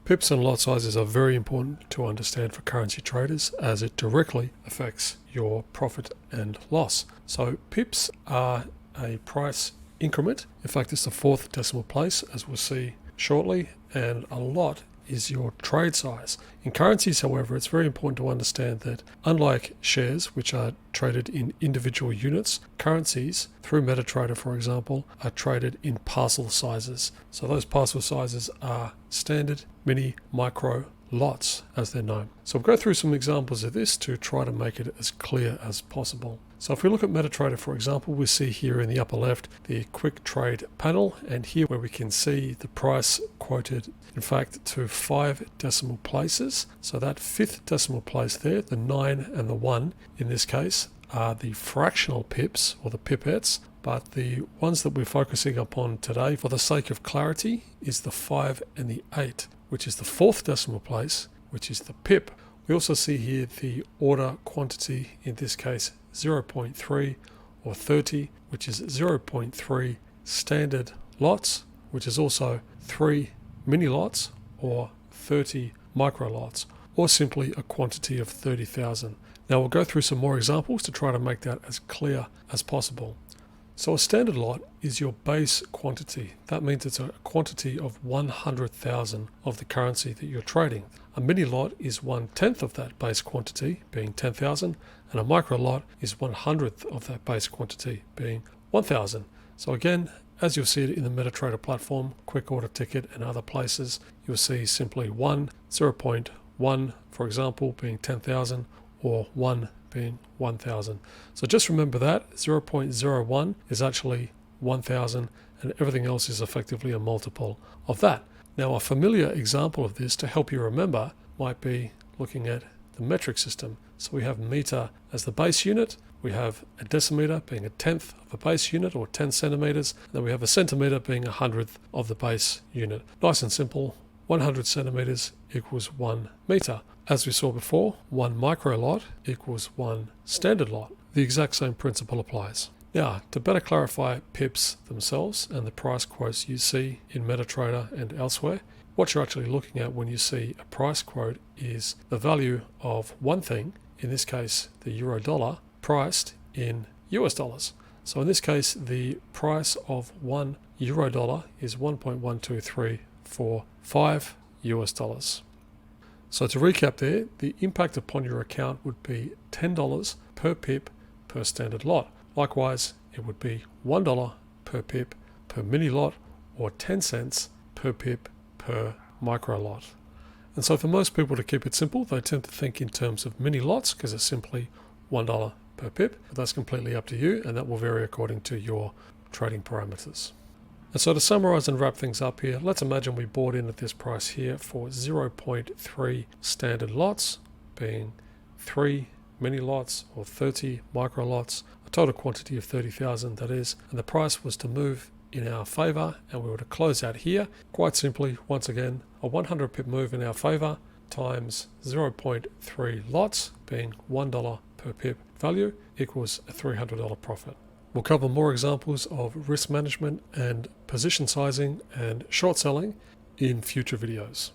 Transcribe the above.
Pips and lot sizes are very important to understand for currency traders as it directly affects your profit and loss. So pips are a price increment. In fact, it's the fourth decimal place, as we'll see shortly, and a lot is your trade size. In currencies, however, it's very important to understand that unlike shares, which are traded in individual units, currencies through MetaTrader, for example, are traded in parcel sizes. So those parcel sizes are standard, mini, micro lots, as they're known. So we'll go through some examples of this to try to make it as clear as possible. So if we look at MetaTrader, for example, we see here in the upper left the quick trade panel, and here where we can see the price quoted, in fact, to 5 decimal places. So that 5th decimal place there, the 9 and the 1 in this case, are the fractional pips or the pipettes, but the ones that we're focusing upon today for the sake of clarity is the 5 and the 8, which is the 4th decimal place, which is the pip. We also see here the order quantity, in this case 0.3 or 30, which is 0.3 standard lots, which is also 3 mini lots or 30 micro lots, or simply a quantity of 30,000. Now we'll go through some more examples to try to make that as clear as possible. So a standard lot is your base quantity. That means it's a quantity of 100,000 of the currency that you're trading. A mini lot is 1/10 of that base quantity, being 10,000, and a micro lot is 1/100th of that base quantity, being 1,000. So again, as you'll see it in the MetaTrader platform, quick order ticket and other places, you'll see simply 1, 0.1, for example, being 10,000, or 1 being 1,000. So just remember that 0.01 is actually 1,000, and everything else is effectively a multiple of that. Now a familiar example of this to help you remember might be looking at the metric system. So we have meter as the base unit, we have a decimeter being 1/10 of a base unit or 10 centimeters, and then we have a centimeter being 100th of the base unit. Nice and simple, 100 centimeters equals 1 meter. As we saw before, 1 micro lot equals 1 standard lot. The exact same principle applies. Now, to better clarify pips themselves and the price quotes you see in MetaTrader and elsewhere, what you're actually looking at when you see a price quote is the value of one thing, in this case the euro dollar, priced in US dollars. So in this case, the price of 1 euro dollar is 1.1235 US dollars. So to recap there, the impact upon your account would be $10 per pip per standard lot. Likewise, it would be $1 per pip per mini lot, or 10 cents per pip per micro lot. And so for most people, to keep it simple, they tend to think in terms of mini lots because it's simply $1 per pip, but that's completely up to you, and that will vary according to your trading parameters. And so to summarize and wrap things up here, let's imagine we bought in at this price here for 0.3 standard lots, being 3 mini lots or 30 micro lots, a total quantity of 30,000 that is, and the price was to move in our favor and we were to close out here. Quite simply, once again, a 100 pip move in our favor times 0.3 lots, being $1 per pip value, equals a $300 profit. We'll cover more examples of risk management and position sizing and short selling in future videos.